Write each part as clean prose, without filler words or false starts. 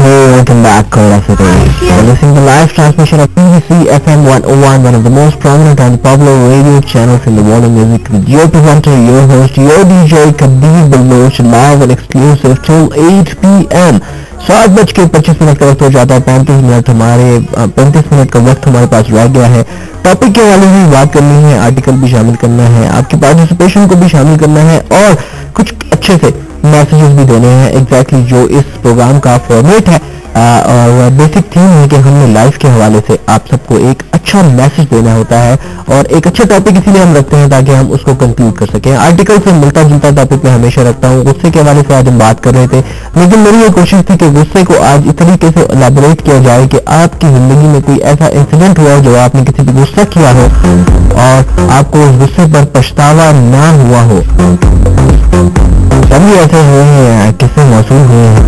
Welcome back, Call of the Day. You're listening to the live transmission of PVC FM 101, one of the most prominent and popular radio channels in the world of music, with your presenter, your host, your DJ Kabir Baloch, live and exclusive till 8 PM. 7:25 का वक्त हो जाता है, 35 minute का वक्त हमारे पास रह गया है। टॉपिक के वाले भी बात करनी है, आर्टिकल भी शामिल करना है, आपकी पार्टिसिपेशन को भी शामिल करना है और कुछ अच्छे से मैसेजेस भी देने हैं। एग्जैक्टली जो इस प्रोग्राम का फॉर्मेट है और बेसिक थीम है कि हमने लाइफ के हवाले से आप सबको एक अच्छा मैसेज देना होता है और एक अच्छा टॉपिक इसीलिए हम रखते हैं ताकि हम उसको कंक्लूड कर सकें। आर्टिकल से मिलता जुलता टॉपिक मैं हमेशा रखता हूँ। गुस्से के हवाले से आज हम बात कर रहे थे, लेकिन मेरी ये कोशिश थी कि गुस्से को आज इस तरीके से एलैबोरेट किया जाए कि आपकी जिंदगी में कोई ऐसा इंसिडेंट हुआ जो आपने किसी पर गुस्सा किया हो और आपको उस गुस्से पर पछतावा ना हुआ हो। सभी ऐसे हुए हैं, किस्से मौसूल हुए हैं,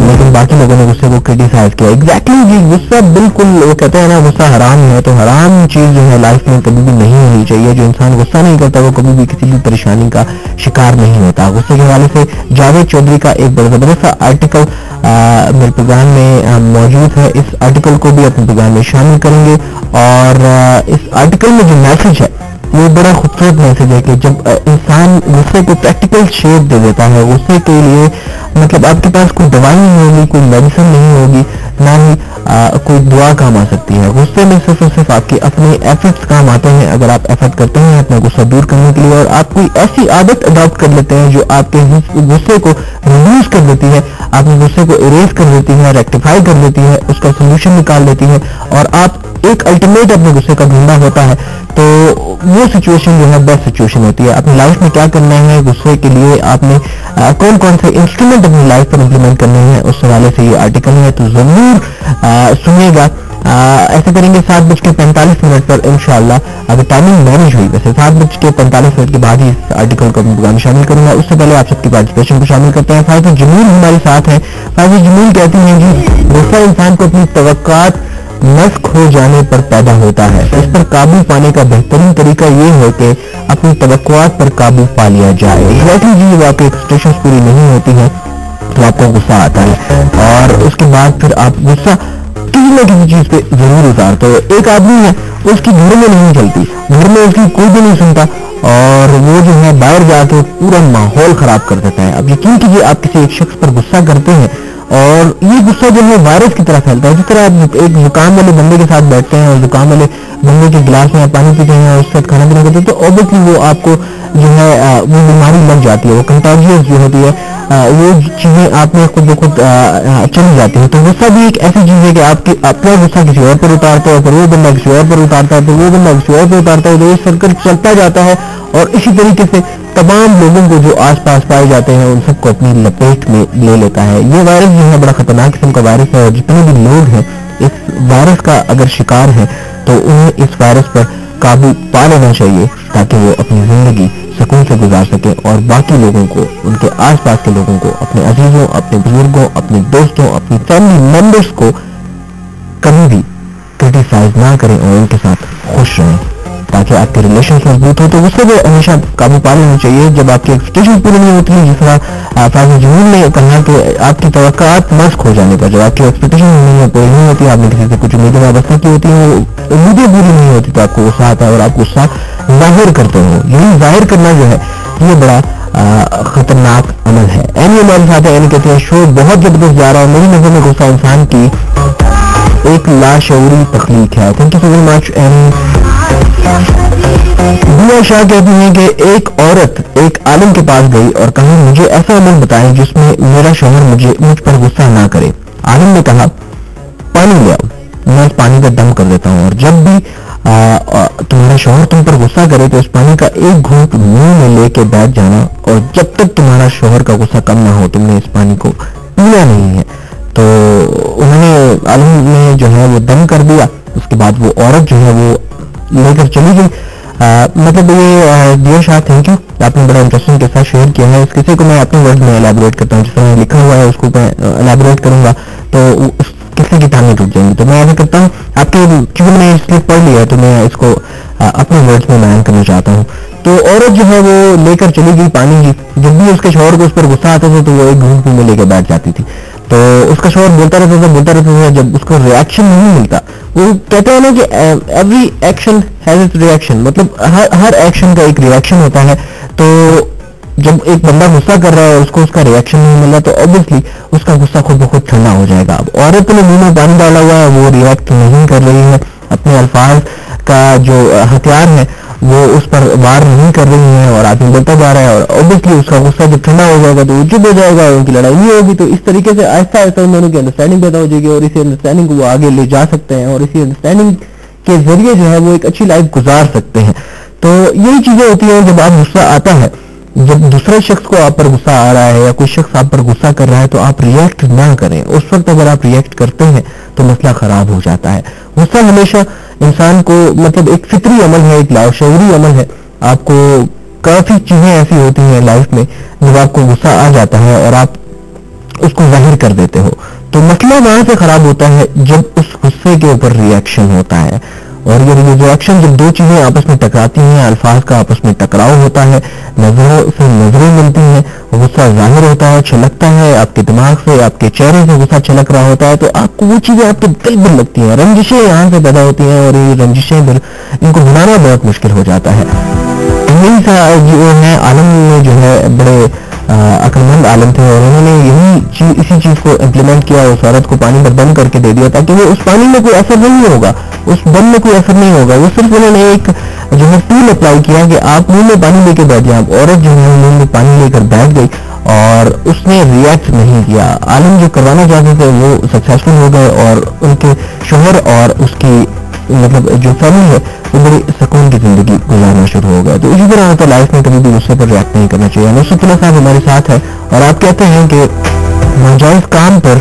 लेकिन बाकी लोगों ने गुस्से को क्रिटिसाइज किया। एग्जैक्टली जी, गुस्सा बिल्कुल, वो कहते हैं ना गुस्सा हराम है, तो हराम चीज जो है लाइफ में कभी भी नहीं होनी चाहिए। जो इंसान गुस्सा नहीं करता वो कभी भी किसी भी परेशानी का शिकार नहीं होता। गुस्से के हवाले से जावेद चौधरी का एक बड़ा जबरदस्त सा आर्टिकल मेरे प्रोग्राम में मौजूद है। इस आर्टिकल को भी अपने प्रोग्राम में शामिल करेंगे और इस आर्टिकल में जो मैसेज है वो बड़ा खूबसूरत मैसेज है कि जब इंसान गुस्से को प्रैक्टिकल शेप दे देता है, गुस्से के लिए मतलब आपके पास कोई दवाई नहीं होगी, कोई मेडिसिन नहीं होगी, ना ही कोई दुआ काम आ सकती है। गुस्से में सिर्फ और सिर्फ आपके अपने एफर्ट्स काम आते हैं। अगर आप एफर्ट करते हैं अपना गुस्सा दूर करने के लिए और आप कोई ऐसी आदत अडॉप्ट कर लेते हैं जो आपके गुस्से को रिड्यूस कर देती है, आपके गुस्से को इरेज कर देती है, रेक्टिफाई कर देती है, उसका सोल्यूशन निकाल देती है और आप एक अल्टीमेट अपने गुस्से का ढूंढा होता है, तो वो सिचुएशन जो है बेस्ट सिचुएशन होती है। अपनी लाइफ में क्या करना है, गुस्से के लिए आपने कौन कौन से इंस्ट्रूमेंट अपनी लाइफ पर इंप्लीमेंट करने हैं, उस हवाले से ये आर्टिकल है, तो जरूर सुनिएगा। ऐसे करेंगे 7:45 पर इंशाल्लाह, अगर टाइमिंग मैनेज हुई। वैसे 7:45 के बाद ही इस आर्टिकल को प्रोग्राम शामिल करूंगा। उससे पहले आप सबकी पार्टिसिपेशन को शामिल करते हैं। फाइजा जमील हमारे साथ है। फाइजा जमील कहती हैं जी, गुस्सा इंसान को अपनी तवक्कात मस्क हो जाने पर पैदा होता है। इस पर काबू पाने का बेहतरीन तरीका ये है कि अपनी तवक्कुआत पर काबू पा लिया जाए। एग्जैक्टली जी, जब आपकी एक्सपेक्टेशंस पूरी नहीं होती हैं तो आपको गुस्सा आता है और उसके बाद फिर आप गुस्सा किसी न किसी चीज पे जरूर उतारते हो। एक आदमी है, उसकी घर में नहीं चलती, घर में उसकी कोई भी नहीं सुनता और वो जो है बाहर जाके पूरा माहौल खराब कर देता है। अब यकीन कीजिए, आप किसी एक शख्स पर गुस्सा करते हैं और ये गुस्सा जो है वायरस की तरह फैलता है। जिस तरह आप एक जुकाम वाले बंदे के साथ बैठते हैं और जुकाम वाले बंदे के गिलास में आप पानी पीते हैं और उसके साथ खाना पीना करते हैं, तो ऑब्वियसली वो आपको जो है वो बीमारी लग जाती है, वो कंटाजियस जो होती है, वो चीजें आप में खुद ब खुद चली जाती है। तो गुस्सा भी एक ऐसी चीज है कि आपकी अपना गुस्सा किसी और पर उतारता है, फिर वो बंदा किसी और पर उतारता है, फिर वो बंदा किसी और पर उतारता है, तो ये सर्कल चलता जाता है और इसी तरीके से तमाम लोगों को जो आसपास पाए जाते हैं उन सबको अपनी लपेट में ले लेता है। ये वायरस जो है बड़ा खतरनाक किस्म का वायरस है और जितने भी लोग हैं इस वायरस का अगर शिकार हैं तो उन्हें इस वायरस पर काबू पा लेना चाहिए ताकि वो अपनी जिंदगी सुकून से गुजार सके और बाकी लोगों को, उनके आसपास के लोगों को, अपने अजीजों, अपने बुजुर्गों, अपने दोस्तों, अपनी फैमिली मेंबर्स को कभी भी क्रिटिसाइज ना करें और उनके साथ खुश रहें ताकि आपके रिलेशन मजबूत हो। तो गुस्से को हमेशा काबू पा लेना चाहिए जब आपकी एक्सपेक्टेशन पूरी नहीं होती है। जिस तरह फाइजा जमील ने कहा कि आपकी तवक्कुआत मस्क हो जाने पर, जब आपकी एक्सपेक्टेशन पूरी नहीं होती, आपने किसी से कुछ उम्मीदें वाबस्ता की होती हैं, उम्मीदें पूरी नहीं होती, तो आपको गुस्सा आता है और आप गुस्सा जाहिर करते हो। यही जाहिर करना जो है ये बड़ा खतरनाक अमल है। एनी हमारे साथ है, यानी कहते हैं शो बहुत जबरदस्त जा रहा है। मेरी नजर में गुस्सा इंसान की एक लाशऊरी तख्लीक है। Thank you so very much. दुआ शाह कहती हैं कि एक औरत एक आलिम के पास गई और कहा मुझे ऐसा अमल बताएं जिसमें मेरा शौहर मुझ पर गुस्सा ना करे। आलिम ने कहा पानी ले आओ, मैं उस पानी का दम कर देता हूँ और जब भी तुम्हारा शौहर तुम पर गुस्सा करे तो उस पानी का एक घूंट मुंह में लेके बैठ जाना और जब तक तुम्हारा शौहर का गुस्सा कम ना हो तुमने इस पानी को پینا نہیں ہے. تو انہوں نے عالم نے جو ہے وہ دم کر دیا. اس کے بعد وہ عورت جو ہے وہ لے کر چلی گئی. مطلب یہ ڈیئر شاہ تھینک یو, آپ نے بڑا انٹرسٹنگ کے ساتھ شیئر کیا ہے. اس قصے کو میں اپنے ورڈ میں الیبوریٹ کرتا ہوں, جس طرح لکھا ہوا ہے اس کو میں الیبوریٹ کروں گا تو اس قصے کی ٹانگیں ٹوٹ جائیں گی. تو میں ایسا کرتا ہوں, آپ کے کیونکہ میں نے اس لیے پڑھ لیا ہے تو میں اس کو اپنے ورڈز میں بیان کرنا چاہتا ہوں. تو عورت جو ہے وہ لے کر چلی گئی پانی کی. جب بھی اس کے شوہر کو اس پر غصہ آتا تھا تو وہ ایک گھونٹ میں لے کے بیٹھ جاتی تھی. تو اس کا شوہر بولتا رہتا تھا. جب اس کو ریئیکشن نہیں ملتا, وہ کہتے ہیں نا کہ every action has its reaction, مطلب ہر ایکشن کا ایک ریئیکشن ہوتا ہے. تو جب ایک بندہ غصہ کر رہا ہے اس کو اس کا ریئیکشن نہیں مل رہا تو اوبیسلی اس کا غصہ خود بخود ٹھنڈا ہو جائے گا. اب عورت نے منہ میں پانی ڈالا ہوا ہے, وہ ریئیکٹ نہیں کر رہی ہے, اپنے الفاظ کا جو ہتھیار ہے وہ اس پر وار نہیں کر رہی ہے اور آدمی بولتا جا رہا ہے, اور اوبیسلی اس کا غصہ جب ٹھنڈا ہو جائے گا تو وہ چپ ہو جائے گا, ان کی لڑائی نہیں ہوگی. تو اس طریقے سے آہستہ آہستہ ان دونوں کی انڈرسٹینڈنگ پیدا ہو جائے گی اور اسی انڈرسٹینڈنگ کو وہ آگے لے جا سکتے ہیں اور اسی انڈرسٹینڈنگ کے ذریعے جو ہے وہ ایک اچھی لائف گزار سکتے ہیں. تو یہی چیزیں ہوتی ہیں جب آپ غصہ آتا ہے, جب دوسرے شخص کو آپ پر غصہ آ رہا ہے یا کوئی شخص آپ پر غصہ کر رہا ہے تو آپ ریئیکٹ نہ کریں. اس وقت اگر آپ ریئیکٹ کرتے ہیں تو مسئلہ خراب ہو جاتا ہے. غصہ ہمیشہ انسان کو مطلب ایک فطری عمل ہے, ایک لاشعوری عمل ہے. آپ کو کافی چیزیں ایسی ہوتی ہیں لائف میں جب آپ کو غصہ آ جاتا ہے اور آپ اس کو ظاہر کر دیتے ہو, تو مسئلہ وہاں سے خراب ہوتا ہے جب اس غصے کے اوپر ریئیکشن ہوتا ہے. اور یہ ریئیکشن جب دو چیزیں آپس میں ٹکراتی ہیں, الفاظ کا آپس میں ٹکراؤ ہوتا ہے, نظروں سے نظریں ملتی ہیں, غصہ ظاہر ہوتا ہے, چھلکتا ہے آپ کے دماغ سے, آپ کے چہرے سے غصہ چھلک رہا ہوتا ہے, تو آپ کو وہ چیزیں آپ کے دل پر لگتی ہیں, رنجشیں یہاں سے پیدا ہوتی ہیں اور یہ رنجشیں پھر ان کو بنانا بہت مشکل ہو جاتا ہے. یہی جو ہے عالم میں جو ہے بڑے عقلمند عالم تھے اور انہوں نے اسی چیز کو امپلیمنٹ کیا, اس عورت کو پانی میں بند کر کے دے دیا تاکہ وہ اس پانی میں کوئی اثر نہیں ہوگا, اس بند میں کوئی اثر نہیں ہوگا. وہ صرف انہوں نے ایک جو ہے ٹول اپلائی کیا کہ آپ منہ میں پانی لے کے بیٹھ جائیں. عورت جو ہے منہ میں پانی لے کر بیٹھ گئی اور اس نے ریئیکٹ نہیں کیا. عالم جو کروانا چاہتے تھے وہ سکسیسفل ہو گئے اور ان کے شوہر اور اس کی مطلب جو فیملی ہے وہ بڑی سکون کی زندگی گزارنا شروع ہو گیا. تو اسی طرح ہوتا ہے لائف میں, کبھی بھی غصے پر ریئیکٹ نہیں کرنا چاہیے. نصرت اللہ صاحب ہمارے ساتھ ہے اور آپ کہتے ہیں کہ ناجائز کام پر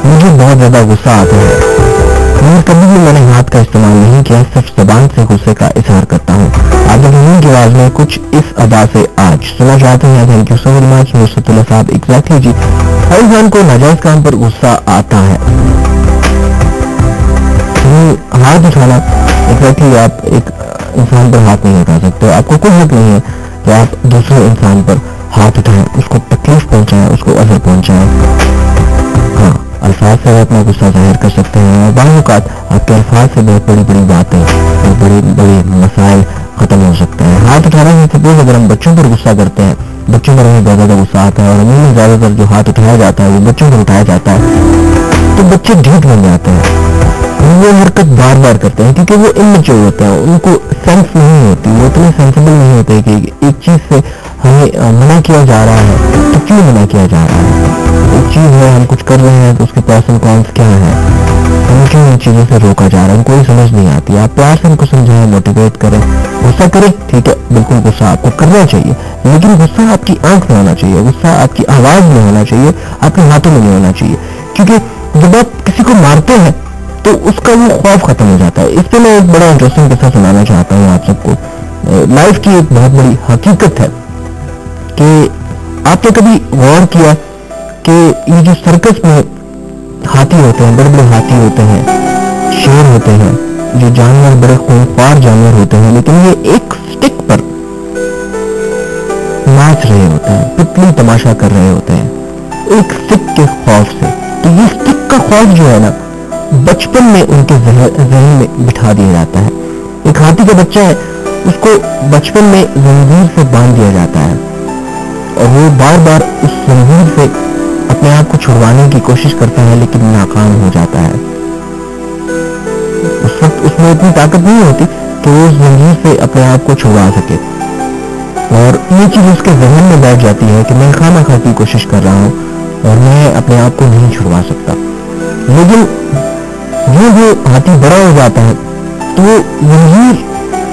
مجھے بہت زیادہ غصہ آتا ہے, مگر کبھی بھی میں نے ہاتھ کا استعمال نہیں کیا, صرف زبان سے غصے کا اظہار کرتا ہوں. آپ کی آواز میں کچھ اس ادا سے آج سنا چاہتے ہیں. Thank you so very much Nusrat Allah صاحب. ایگزیکٹلی جی, ہر انسان کو ناجائز کام پر غصہ آتا ہے. ہاتھ اٹھانا ایگزیکٹلی, آپ ایک انسان پر ہاتھ نہیں اٹھا سکتے, آپ کو کوئی حق نہیں ہے کہ آپ دوسرے انسان پر ہاتھ اٹھائیں, اس کو تکلیف پہنچائیں, اس کو اثر پہنچائیں. ہاں, الفاظ سے اپنا غصہ ظاہر کر سکتے ہیں اور بعض اوقات آپ کے الفاظ سے بہت بڑی بڑی باتیں اور بڑی بڑی مسائل ختم ہو سکتے ہیں. ہاتھ اٹھانا سے سپوز اگر ہم بچوں پر غصہ کرتے ہیں, بچوں پر ہمیں زیادہ غصہ آتا ہے اور ہمیں میں زیادہ تر جو ہاتھ اٹھایا جاتا ہے وہ بچوں پر اٹھایا جاتا ہے, تو بچے ڈھیٹ بن جاتے ہیں, وہ حرکت بار بار کرتے ہیں کیونکہ وہ اممیچور ہوتے ہیں, ان کو سینس نہیں ہوتی, وہ اتنے سینسیبل نہیں ہوتے کہ ایک چیز سے ہمیں منع کیا جا رہا ہے تو کیوں منع کیا جا رہا ہے. ایک چیز ہے, ہم کچھ کر رہے ہیں تو اس کے پرس اینڈ کونس کیا ہے, ہمیں کیوں ان چیزوں سے روکا جا رہا ہے, کوئی سمجھ نہیں آتی. آپ پیار سے ان کو سمجھائیں, موٹیویٹ کریں, غصہ کریں, ٹھیک ہے, بالکل غصہ آپ کو کرنا چاہیے, لیکن غصہ آپ کی آنکھ میں ہونا چاہیے, غصہ آپ کی آواز میں ہونا چاہیے, آپ کے ہاتھوں میں نہیں ہونا چاہیے. کیونکہ جب آپ کسی کو مارتے ہیں تو اس کا وہ خوف ختم ہو جاتا ہے. اس پہ میں ایک بڑا انٹرسٹنگ قصہ سنانا چاہتا ہوں آپ سب کو. لائف کی ایک بہت بڑی حقیقت ہے کہ آپ نے کبھی غور کیا کہ یہ جو سرکس میں ہاتھی ہوتے ہیں, بڑے بڑے ہاتھی ہوتے ہیں, شیر ہوتے ہیں, جو جانور بڑے خونخوار جانور ہوتے ہیں, لیکن یہ ایک سٹک پر ناچ رہے ہوتے ہیں, پتلی تماشا کر رہے ہوتے ہیں ایک سٹک کے خوف سے. تو یہ سٹک کا خوف جو ہے نا بچپن میں ان کے ذہن میں بٹھا دیا جاتا ہے. ایک ہاتھی کا بچہ ہے, اس کو بچپن میں زنجیر سے باندھ دیا جاتا ہے اور وہ بار بار اس زنجیر سے اپنے آپ کو چھڑوانے کی کوشش کرتا ہے لیکن ناکام ہو جاتا ہے. اس وقت اس میں اتنی طاقت نہیں ہوتی کہ وہ اس زنجیر سے اپنے آپ کو چھڑوا سکے, اور یہ چیز اس کے ذہن میں بیٹھ جاتی ہے کہ میں خواہ مخواہ کی کوشش کر رہا ہوں اور میں اپنے آپ کو نہیں چھڑوا سکتا. لیکن جو ہاتھی بڑا ہو جاتا ہے تو وہ زنجیر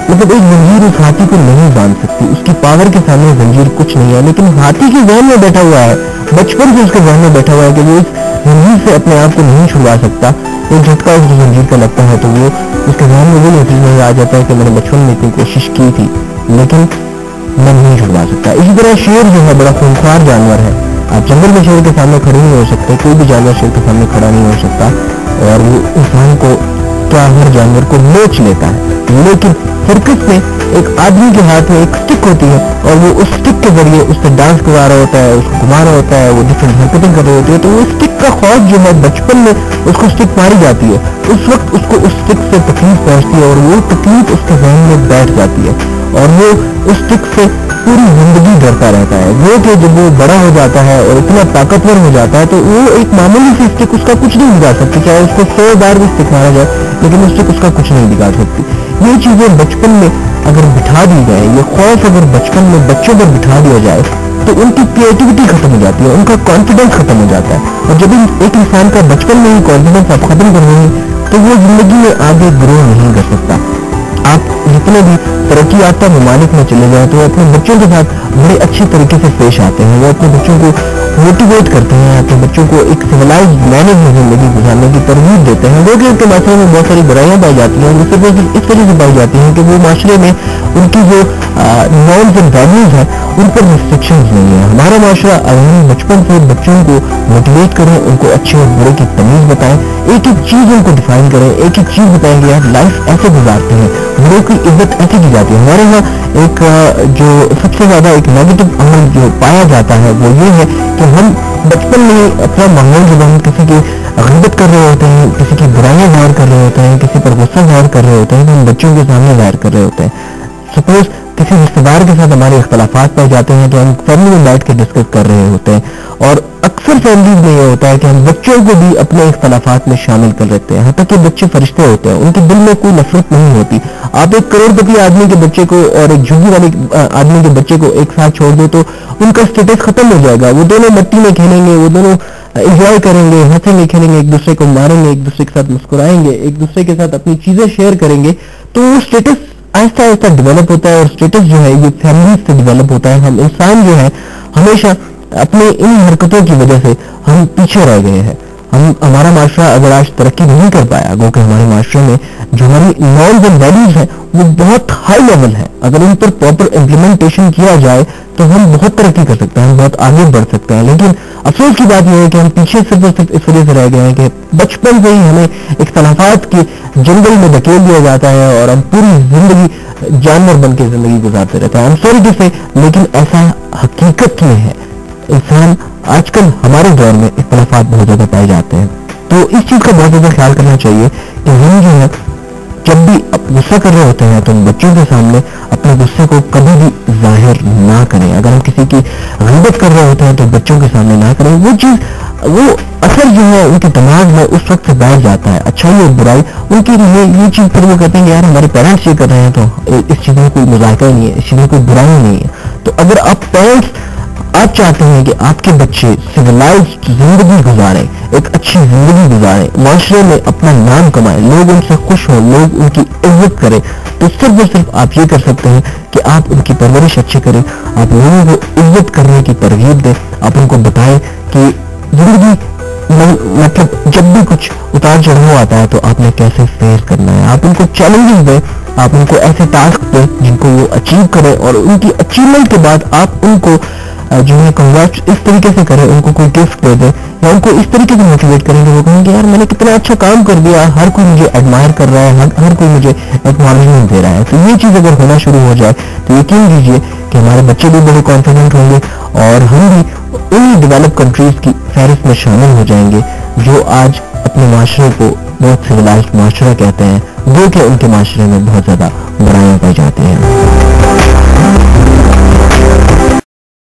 मतलब एक जंजीर उस हाथी को नहीं बांध सकती, उसकी पावर के सामने जंजीर कुछ नहीं है। लेकिन हाथी के जहन में बैठा हुआ है, बचपन से उसके जहन में बैठा हुआ है कि वो इस जंजीर से अपने आप को नहीं छुड़वा सकता। एक झटका उस जंजीर का लगता है तो वो उसके जहन में वो नतीजा नजर आ जाता है कि मैंने बचपन में इतनी कोशिश की थी लेकिन मैं नहीं छुड़वा सकता। इसी तरह शेर जो है बड़ा खूंखार जानवर है। आप जंगल में शेर के सामने खड़े नहीं हो सकते, कोई भी जानवर शेर के सामने खड़ा नहीं हो सकता, और वो इंसान को क्या हर जानवर को नोच लेता है। लेकिन सर्कस में एक आदमी के हाथ में एक स्टिक होती है और वो उस स्टिक के जरिए उससे डांस करा रहा होता है, उसको घुमा रहा होता है, वो डिफरेंट हरकतें कर रही होती है। तो वो स्टिक का खौफ जो है, बचपन में उसको स्टिक मारी जाती है, उस वक्त उसको उस स्टिक से तकलीफ पहुंचती है और वो तकलीफ उसके जहन में बैठ जाती है और वो उस स्टिक से पूरी जिंदगी डरता रहता है। वो कि जब वो बड़ा हो जाता है और इतना ताकतवर हो जाता है तो वो एक मामूली सी स्टिक उसका कुछ नहीं बिगाड़ सकती, चाहे उसको 100 बार भी स्टिक मारा जाए, लेकिन वो स्टिक उसका कुछ नहीं बिगाड़ सकती। ये चीजें बचपन में अगर बिठा दी जाए, ये खौफ अगर बचपन में बच्चों पर बिठा दिया जाए तो उनकी क्रिएटिविटी खत्म हो जाती है, उनका कॉन्फिडेंस खत्म हो जाता है। और जब एक इंसान का बचपन में ही कॉन्फिडेंस आप खत्म कर देंगे तो वो जिंदगी में आगे ग्रो नहीं कर सकता। आप जितने भी तरक्की याफ्ता ममालिक में चले जाए तो वो अपने बच्चों के साथ बड़े अच्छे तरीके से पेश आते हैं, वो अपने बच्चों को मोटिवेट करते हैं, अपने बच्चों को एक सिविलाइज मैनर में जिंदगी गुजारने की तरगीब देते हैं। लोग उनके माशरे में बहुत सारी बुराइयां पाई जाती हैं, वो सिर्फ इस वजह से पाई जाती हैं कि वो माशरे में उनकी जो नॉर्म्स एंड वैल्यूज हैं उन पर रिस्ट्रिक्शंस नहीं है। हमारा माशरा अगर हम बचपन से बच्चों को मोटिवेट करें, उनको अच्छे और बुरे की तमीज बताएं, एक एक चीज उनको डिफाइन करें, एक एक चीज बताएंगे यार लाइफ ऐसे गुजारते हैं, बुरे की इज्जत ऐसे की जाती है। हमारे यहाँ एक जो सबसे ज्यादा एक नेगेटिव अमल जो पाया जाता है वो ये है कि हम बचपन में अपना माहौल जब हम किसी की ग़िबत कर रहे होते हैं, किसी की बुराइयां ज़ाहिर कर रहे होते हैं, किसी पर गुस्सा ज़ाहिर कर रहे होते हैं, तो हम बच्चों के सामने ज़ाहिर कर रहे होते हैं। सपोज किसी रिश्तेदार के साथ हमारे इख्तलाफात पाए जाते हैं तो हम फैमिली में बैठ के डिस्कस कर रहे होते हैं, और अक्सर फैमिलीज में ये होता है कि हम बच्चों को भी अपने इख्तलाफात में शामिल कर लेते हैं। यहाँ तक कि बच्चे फरिश्ते होते हैं, उनके दिल में कोई नफरत नहीं होती। आप एक करोड़पति आदमी के बच्चे को और एक झुग्गी वाले आदमी के बच्चे को एक साथ छोड़ दो तो उनका स्टेटस खत्म हो जाएगा। वो दोनों मिट्टी में खेलेंगे, वो दोनों एंजॉय करेंगे, हंसेंगे खेलेंगे, एक दूसरे को मारेंगे, एक दूसरे के साथ मुस्कुराएंगे, एक दूसरे के साथ अपनी चीजें शेयर करेंगे। तो वो स्टेटस आहिस्ता आहिस्ता डेवलप होता है, और स्टेटस जो है ये फैमिली से डेवलप होता है। हम इंसान जो है हमेशा अपने इन हरकतों की वजह से हम पीछे रह गए हैं। हमारा माशरा अगर आज तरक्की नहीं कर पाया, गो कि हमारे माशरे में जो हमारी नॉर्म्स एंड वैल्यूज हैं वो बहुत हाई लेवल है, अगर उन पर प्रॉपर इम्प्लीमेंटेशन किया जाए तो हम बहुत तरक्की कर सकते हैं, हम बहुत आगे बढ़ सकते हैं। लेकिन अफसोस की बात यह है कि हम पीछे सिर्फ और सिर्फ इस वजह से रह गए हैं कि बचपन से ही हमें इख्तलाफात के जंगल में धकेल दिया जाता है और हम पूरी जिंदगी जानवर बन के जिंदगी गुजारते रहते हैं। हम सॉरी टू से, लेकिन ऐसा हकीकत में है। इंसान आजकल हमारे दौर में इख्तलाफात बहुत ज्यादा पाए जाते हैं, तो इस चीज का बहुत ज्यादा ख्याल करना चाहिए कि हम जो है जब भी गुस्सा कर रहे होते हैं तो बच्चों के सामने अपने गुस्से को कभी भी जाहिर ना करें। अगर हम किसी की ग़िबत कर रहे होते हैं तो बच्चों के सामने ना करें। वो चीज, वो असर जो है उनके दिमाग में उस वक्त से बैठ जाता है, अच्छाई और बुराई उनके लिए। ये चीज फिर वो कहते हैं यार हमारे पेरेंट्स ये कर रहे हैं तो इस चीज में कोई मजाक ही नहीं है, इस चीज में कोई बुराई नहीं है। तो अगर आप पेरेंट्स आप चाहते हैं कि आपके बच्चे सिविलाइज्ड जिंदगी गुजारें, एक अच्छी जिंदगी गुजारें, माशरे में अपना नाम कमाएं, लोग उनसे खुश हों, लोग उनकी इज्जत करें, तो सिर्फ और सिर्फ आप ये कर सकते हैं कि आप उनकी परवरिश अच्छी करें, आप लोगों को इज्जत करने की तरगीब दें, आप उनको बताएं कि जिंदगी मतलब जब भी कुछ उतार चढ़ाव आता है तो आपने कैसे फेस करना है। आप उनको चैलेंजेस दें, आप उनको ऐसे टास्क दें जिनको वो अचीव करें, और उनकी अचीवमेंट के बाद आप उनको जो है कंग्रेट्स इस तरीके से करें, उनको कोई गिफ्ट दे दें या उनको इस तरीके से मोटिवेट करेंगे, वो कहेंगे यार मैंने कितना अच्छा काम कर दिया, हर कोई मुझे एडमायर कर रहा है, हर कोई मुझे एक्नॉलेजमेंट दे रहा है। तो ये चीज़ अगर होना शुरू हो जाए तो यकीन कीजिए कि हमारे बच्चे भी बड़े कॉन्फिडेंट होंगे और हम भी उन डेवलप कंट्रीज की फहरिस्त में शामिल हो जाएंगे जो आज अपने माशरे को बहुत सिविलाइज्ड माशरा कहते हैं, जो कि उनके माशरे में बहुत ज़्यादा बुराइयां पाई जाती हैं।